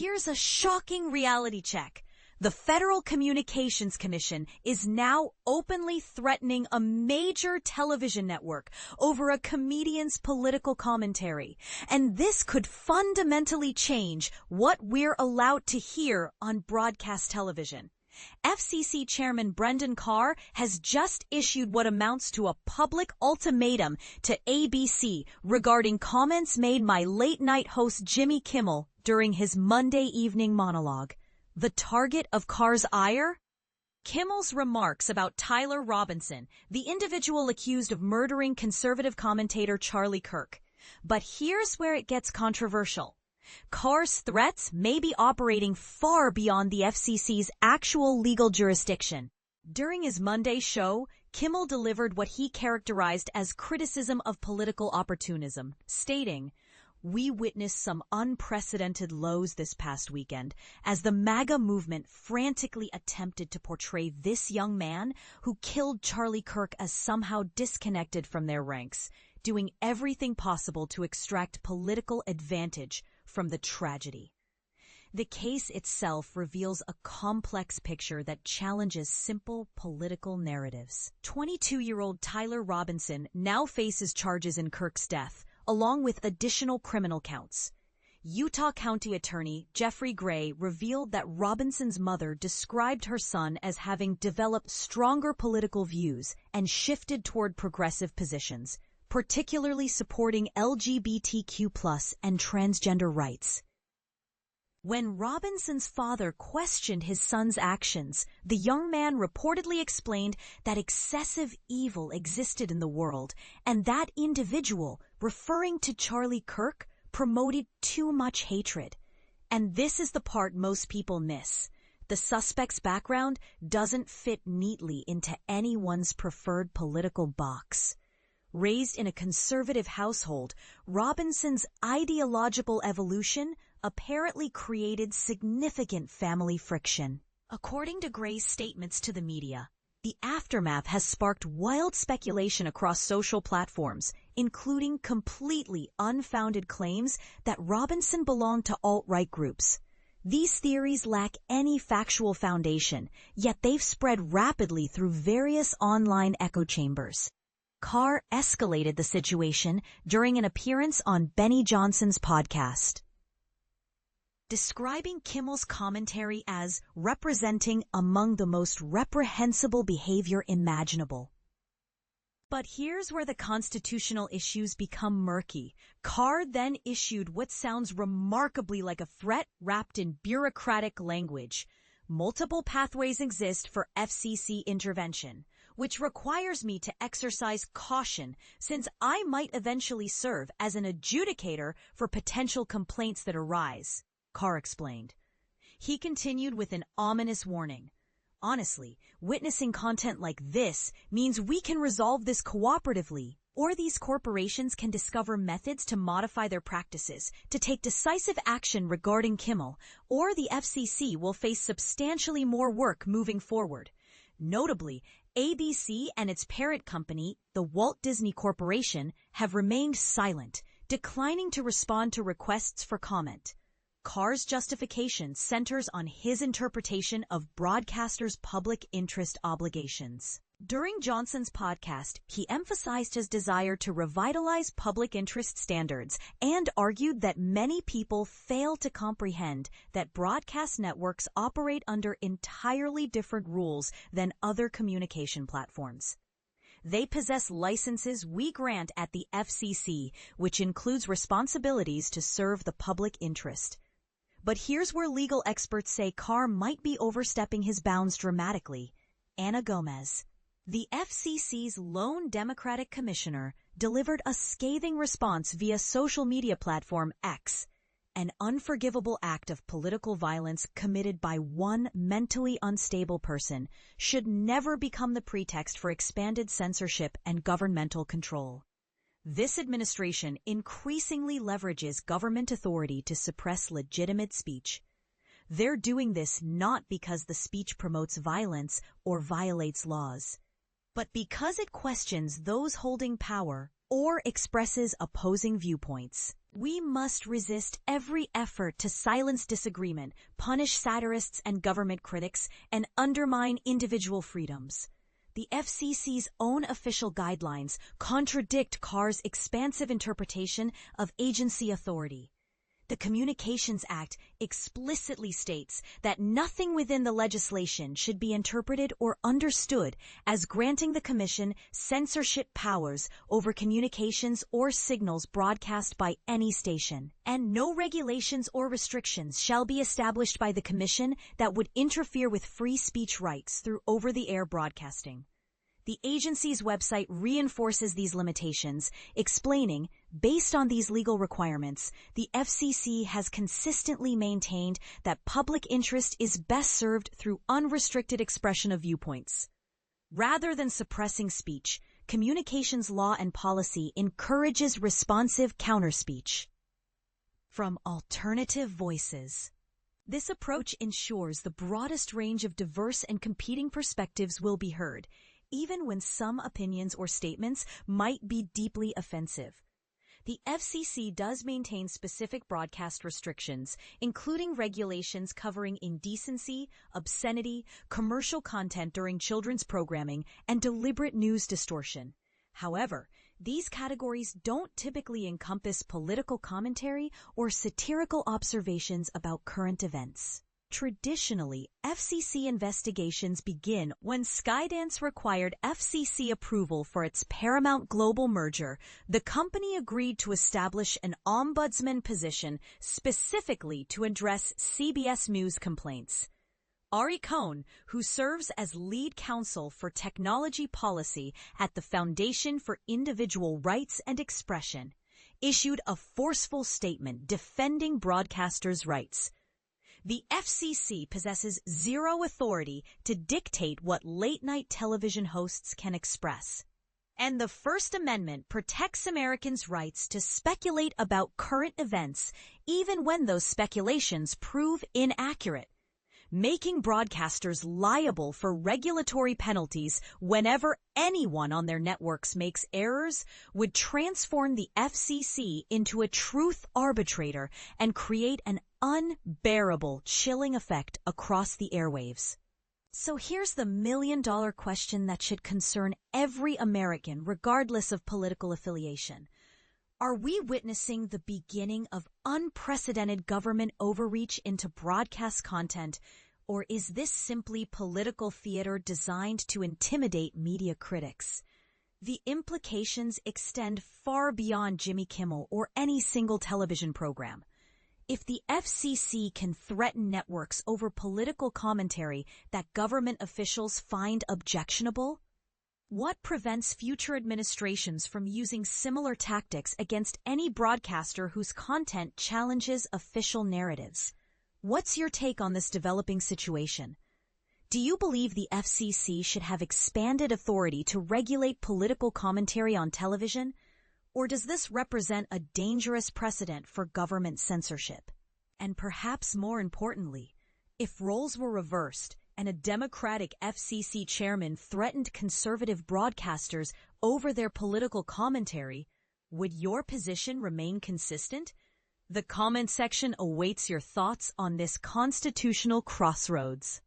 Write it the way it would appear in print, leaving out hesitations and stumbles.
here's a shocking reality check. The Federal Communications Commission is now openly threatening a major television network over a comedian's political commentary. And this could fundamentally change what we're allowed to hear on broadcast television. FCC Chairman Brendan Carr has just issued what amounts to a public ultimatum to ABC regarding comments made by late-night host Jimmy Kimmel during his Monday evening monologue. The target of Carr's ire? Kimmel's remarks about Tyler Robinson, the individual accused of murdering conservative commentator Charlie Kirk. But here's where it gets controversial. Carr's threats may be operating far beyond the FCC's actual legal jurisdiction. During his Monday show, Kimmel delivered what he characterized as criticism of political opportunism, stating, "We witnessed some unprecedented lows this past weekend as the MAGA movement frantically attempted to portray this young man who killed Charlie Kirk as somehow disconnected from their ranks, doing everything possible to extract political advantage from the tragedy." The case itself reveals a complex picture that challenges simple political narratives. 22-year-old Tyler Robinson now faces charges in Kirk's death, along with additional criminal counts. Utah County Attorney Jeffrey Gray revealed that Robinson's mother described her son as having developed stronger political views and shifted toward progressive positions, particularly supporting LGBTQ+ and transgender rights. When Robinson's father questioned his son's actions, the young man reportedly explained that excessive evil existed in the world, and that individual, referring to Charlie Kirk, promoted too much hatred. And this is the part most people miss. The suspect's background doesn't fit neatly into anyone's preferred political box. Raised in a conservative household, Robinson's ideological evolution apparently created significant family friction. According to Gray's statements to the media, the aftermath has sparked wild speculation across social platforms, including completely unfounded claims that Robinson belonged to alt-right groups. These theories lack any factual foundation, yet they've spread rapidly through various online echo chambers. Carr escalated the situation during an appearance on Benny Johnson's podcast, describing Kimmel's commentary as representing among the most reprehensible behavior imaginable. But here's where the constitutional issues become murky. Carr then issued what sounds remarkably like a threat wrapped in bureaucratic language. Multiple pathways exist for FCC intervention, which requires me to exercise caution since I might eventually serve as an adjudicator for potential complaints that arise, Carr explained. He continued with an ominous warning. Honestly, witnessing content like this means we can resolve this cooperatively, or these corporations can discover methods to modify their practices, to take decisive action regarding Kimmel, or the FCC will face substantially more work moving forward. Notably, ABC and its parent company, the Walt Disney Corporation, have remained silent, declining to respond to requests for comment. Carr's justification centers on his interpretation of broadcasters' public interest obligations. During Johnson's podcast, he emphasized his desire to revitalize public interest standards and argued that many people fail to comprehend that broadcast networks operate under entirely different rules than other communication platforms. They possess licenses we grant at the FCC, which includes responsibilities to serve the public interest. But here's where legal experts say Carr might be overstepping his bounds dramatically. Anna Gomez, the FCC's lone Democratic commissioner, delivered a scathing response via social media platform X. An unforgivable act of political violence committed by one mentally unstable person should never become the pretext for expanded censorship and governmental control. This administration increasingly leverages government authority to suppress legitimate speech. They're doing this not because the speech promotes violence or violates laws, but because it questions those holding power or expresses opposing viewpoints. We must resist every effort to silence disagreement, punish satirists and government critics, and undermine individual freedoms. The FCC's own official guidelines contradict Carr's expansive interpretation of agency authority. The Communications Act explicitly states that nothing within the legislation should be interpreted or understood as granting the Commission censorship powers over communications or signals broadcast by any station, and no regulations or restrictions shall be established by the Commission that would interfere with free speech rights through over-the-air broadcasting. The agency's website reinforces these limitations, explaining, based on these legal requirements, the FCC has consistently maintained that public interest is best served through unrestricted expression of viewpoints. Rather than suppressing speech, communications law and policy encourages responsive counterspeech. From alternative voices. This approach ensures the broadest range of diverse and competing perspectives will be heard, even when some opinions or statements might be deeply offensive. The FCC does maintain specific broadcast restrictions, including regulations covering indecency, obscenity, commercial content during children's programming, and deliberate news distortion. However, these categories don't typically encompass political commentary or satirical observations about current events. Traditionally, FCC investigations begin when Skydance required FCC approval for its Paramount Global merger. The company agreed to establish an ombudsman position specifically to address CBS News complaints. Ari Cohn, who serves as lead counsel for technology policy at the Foundation for Individual Rights and Expression, issued a forceful statement defending broadcasters' rights. The FCC possesses zero authority to dictate what late-night television hosts can express. And the First Amendment protects Americans' rights to speculate about current events, even when those speculations prove inaccurate, making broadcasters liable for regulatory penalties whenever anyone on their networks makes errors would transform the FCC into a truth arbitrator and create an unbearable chilling effect across the airwaves. So here's the million-dollar question that should concern every American, regardless of political affiliation. Are we witnessing the beginning of unprecedented government overreach into broadcast content, or is this simply political theater designed to intimidate media critics? The implications extend far beyond Jimmy Kimmel or any single television program. If the FCC can threaten networks over political commentary that government officials find objectionable, what prevents future administrations from using similar tactics against any broadcaster whose content challenges official narratives? What's your take on this developing situation? Do you believe the FCC should have expanded authority to regulate political commentary on television? Or does this represent a dangerous precedent for government censorship? And perhaps more importantly, if roles were reversed and a Democratic FCC chairman threatened conservative broadcasters over their political commentary, would your position remain consistent? The comment section awaits your thoughts on this constitutional crossroads.